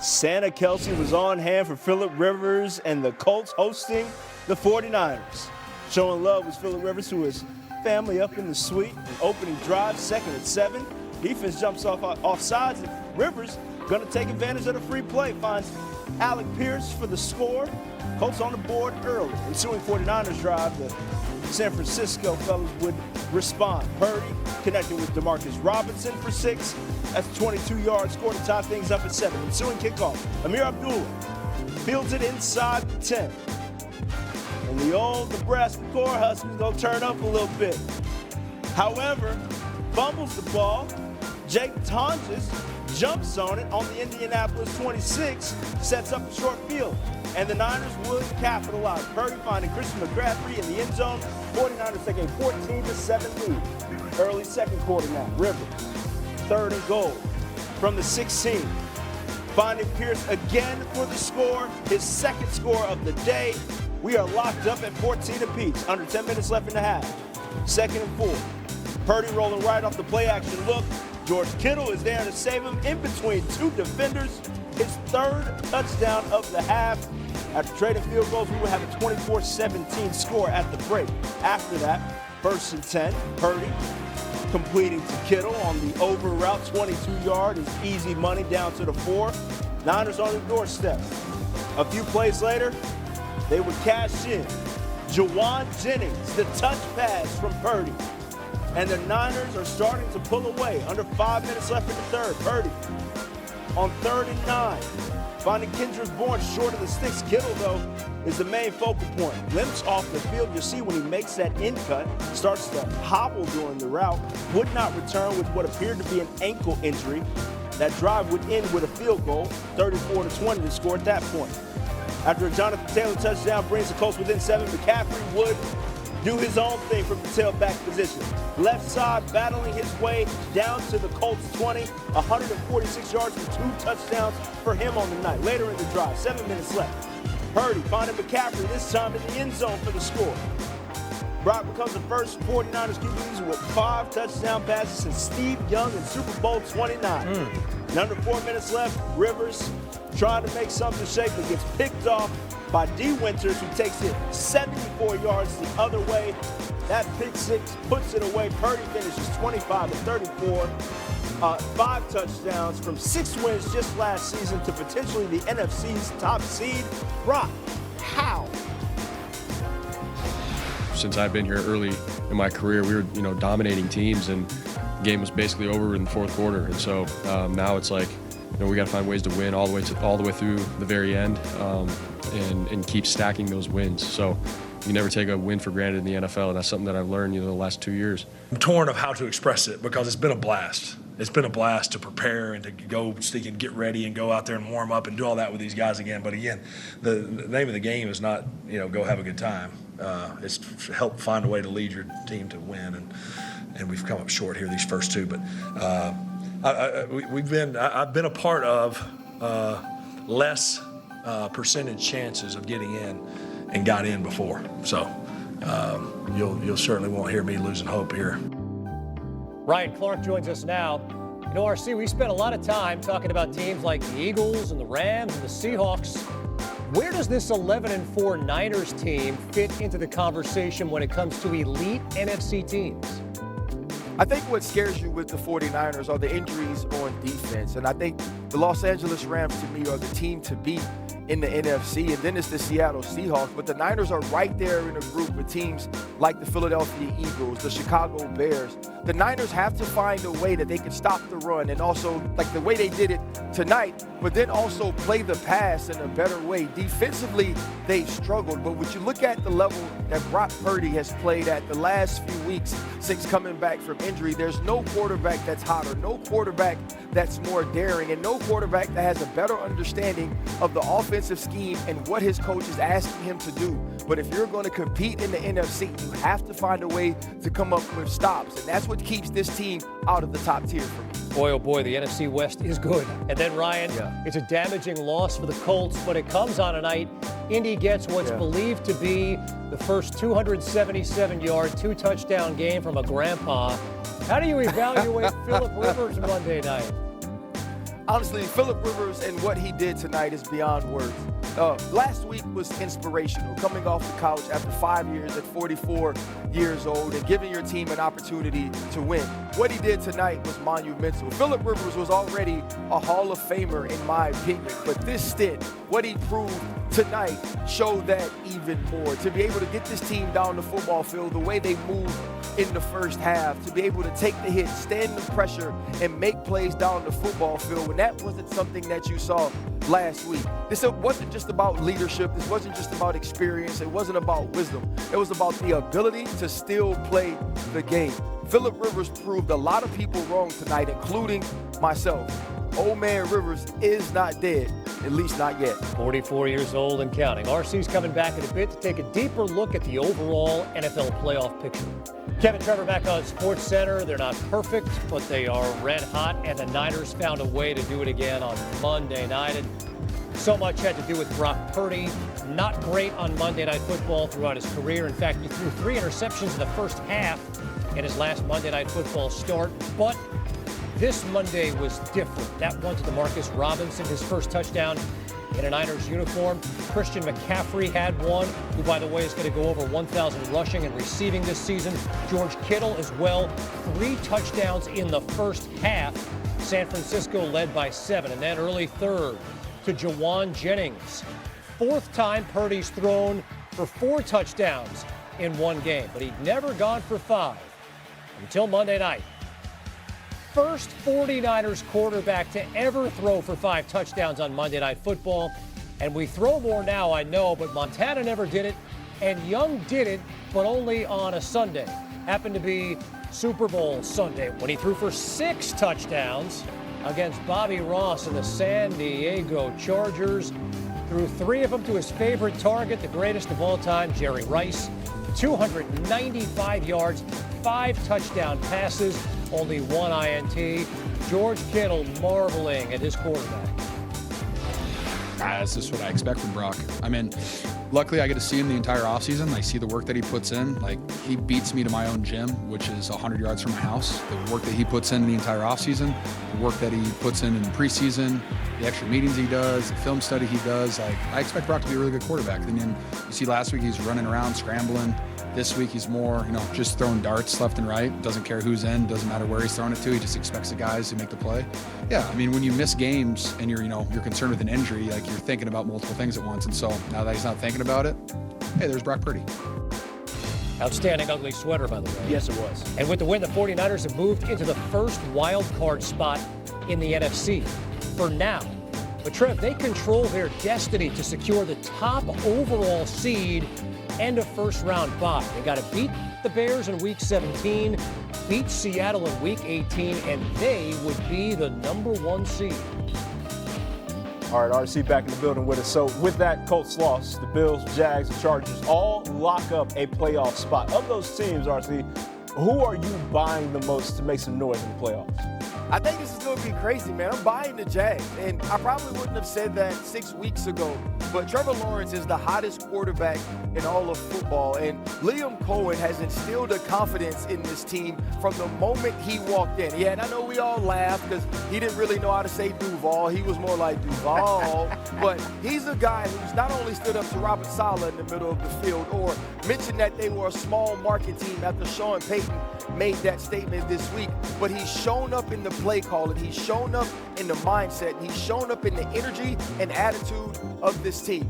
Santa Kelsey was on hand for Phillip Rivers and the Colts hosting the 49ers. Showing love was Phillip Rivers, who is family up in the suite. An opening drive, 2nd and 7. Defense jumps off sides, and Rivers going to take advantage of the free play. Finds Alec Pierce for the score. Colts on the board early. Ensuing 49ers drive, the San Francisco fellas would respond. Purdy connecting with Demarcus Robinson for 6. That's a 22-yard score to tie things up at 7. Ensuing kickoff, Amir Abdullah fields it inside the 10. And the old Nebraska Cornhuskers going to turn up a little bit. However, fumbles the ball. Jake Tonjes jumps on it on the Indianapolis 26, sets up a short field. And the Niners would capitalize. Purdy finding Christian McCaffrey in the end zone. 49ers take a 14-7 lead. Early second quarter now. Rivers, 3rd and goal from the 16. Finding Pierce again for the score, his 2nd score of the day. We are locked up at 14 apiece. Under 10 minutes left in the half. 2nd and 4. Purdy rolling right off the play action look. George Kittle is there to save him in between 2 defenders. His 3rd touchdown of the half. After trading field goals, we will have a 24-17 score at the break. After that, 1st and 10, Purdy completing to Kittle on the over route, 22-yard is easy money down to the 4. Niners on the doorstep. A few plays later, they would cash in. Jawan Jennings, the touch pass from Purdy. And the Niners are starting to pull away. Under 5 minutes left in the 3rd. Purdy on 3rd and 9. Finding Kendrick Bourne short of the sticks. Kittle, though, is the main focal point. Limps off the field. You'll see when he makes that in cut, starts to hobble during the route, would not return with what appeared to be an ankle injury. That drive would end with a field goal, 34-20 to score at that point. After a Jonathan Taylor touchdown brings the Colts within 7, McCaffrey would do his own thing from the tailback position. Left side battling his way down to the Colts 20, 146 yards and 2 touchdowns for him on the night. Later in the drive, 7 minutes left. Purdy finding McCaffrey, this time in the end zone for the score. Brock becomes the first 49ers QBs with 5 touchdown passes since Steve Young in Super Bowl 29. And under 4 minutes left, Rivers trying to make something shake, but gets picked off by D. Winters, who takes it 74 yards the other way. That pick 6 puts it away. Purdy finishes 25-34. 5 touchdowns from 6 wins just last season to potentially the NFC's top seed. Brock, how? Since I've been here early in my career, we were, dominating teams, and the game was basically over in the 4th quarter. And so now it's like, we got to find ways to win all the way through the very end, and keep stacking those wins. So you never take a win for granted in the NFL, and that's something that I've learned, the last 2 years. I'm torn of how to express it because it's been a blast. It's been a blast to prepare and to go and get ready and go out there and warm up and do all that with these guys again. But again, the name of the game is not, go have a good time. It's to help find a way to lead your team to win, and we've come up short here these first 2. But I've been a part of less percentage chances of getting in and got in before. So you'll certainly won't hear me losing hope here. Ryan Clark joins us now. RC, we spent a lot of time talking about teams like the Eagles and the Rams and the Seahawks. Where does this 11-4 Niners team fit into the conversation when it comes to elite NFC teams? I think what scares you with the 49ers are the injuries on defense. And I think the Los Angeles Rams, to me, are the team to beat in the NFC. And then it's the Seattle Seahawks. But the Niners are right there in a group with teams like the Philadelphia Eagles, the Chicago Bears. The Niners have to find a way that they can stop the run, and also like the way they did it tonight, but then also play the pass in a better way. Defensively, they've struggled. But when you look at the level that Brock Purdy has played at the last few weeks since coming back from injury, there's no quarterback that's hotter, no quarterback that's more daring, and no quarterback that has a better understanding of the offensive scheme and what his coach is asking him to do. But if you're going to compete in the NFC, you have to find a way to come up with stops, and that's what keeps this team out of the top tier for me. Boy, oh boy, the NFC West is good. And then, Ryan, it's a damaging loss for the Colts, but it comes on a night Indy gets what's believed to be the first 277-yard, 2-touchdown game from a grandpa. How do you evaluate Phillip Rivers Monday night? honestly, Phillip Rivers and what he did tonight is beyond words. Last week was inspirational, coming off the couch after 5 years at 44 years old and giving your team an opportunity to win. What he did tonight was monumental. Phillip Rivers was already a Hall of Famer in my opinion, but this stint, what he proved tonight showed that even more. To be able to get this team down the football field the way they moved in the first half, to be able to take the hit, stand the pressure, and make plays down the football field, when that wasn't something that you saw last week. This wasn't just about leadership. This wasn't just about experience. It wasn't about wisdom. It was about the ability to still play the game. Phillip Rivers proved a lot of people wrong tonight, including myself. Old man Rivers is not dead, at least not yet. 44 years old and counting. RC's coming back in a bit to take a deeper look at the overall NFL playoff picture. Kevin Trevor back on SportsCenter. They're not perfect, but they are red hot, and the Niners found a way to do it again on Monday night. And so much had to do with Brock Purdy. Not great on Monday Night Football throughout his career. In fact, he threw 3 interceptions in the first half in his last Monday Night Football start. But this Monday was different. That one to DeMarcus Robinson, his first touchdown in a Niners uniform. Christian McCaffrey had one, who, by the way, is going to go over 1,000 rushing and receiving this season. George Kittle as well. 3 touchdowns in the first half. San Francisco led by 7. And then early third to Jawan Jennings. 4th time Purdy's thrown for 4 touchdowns in one game, but he'd never gone for 5 until Monday night. First 49ers quarterback to ever throw for 5 touchdowns on Monday Night Football. And we throw more now, I know, but Montana never did it. And Young did it, but only on a Sunday. Happened to be Super Bowl Sunday when he threw for 6 touchdowns against Bobby Ross and the San Diego Chargers. Threw 3 of them to his favorite target, the greatest of all time, Jerry Rice. 295 yards, 5 touchdown passes, only 1 INT. George Kittle marveling at his quarterback. That's just what I expect from Brock. I mean, luckily I get to see him the entire offseason. I see the work that he puts in. Like, he beats me to my own gym, which is 100 yards from my house. The work that he puts in the entire offseason, the work that he puts in preseason, the extra meetings he does, the film study he does. Like, I expect Brock to be a really good quarterback. And then you see last week he's running around, scrambling. This week he's more, just throwing darts left and right. Doesn't care who's in, doesn't matter where he's throwing it to. He just expects the guys to make the play. Yeah, I mean, when you miss games and you're concerned with an injury, like, you're thinking about multiple things at once. And so now that he's not thinking about it, hey, there's Brock Purdy. Outstanding ugly sweater, by the way. Yes, it was. And with the win, the 49ers have moved into the first wild card spot in the NFC for now. But Trev, they control their destiny to secure the top overall seed and a first-round bye. They got to beat the Bears in Week 17, beat Seattle in Week 18, and they would be the #1 seed. All right, RC back in the building with us. So with that Colts loss, the Bills, Jags, and Chargers all lock up a playoff spot. Of those teams, RC, who are you buying the most to make some noise in the playoffs? I think this is going to be crazy, man. I'm buying the Jags, and I probably wouldn't have said that 6 weeks ago, but Trevor Lawrence is the hottest quarterback in all of football, and Liam Cohen has instilled a confidence in this team from the moment he walked in. Yeah, and I know we all laughed because he didn't really know how to say Duval. He was more like Duval, but he's a guy who's not only stood up to Robert Saleh in the middle of the field or mentioned that they were a small market team after Sean Payton made that statement this week, but he's shown up in the play calling, he's shown up in the mindset, he's shown up in the energy and attitude of this team.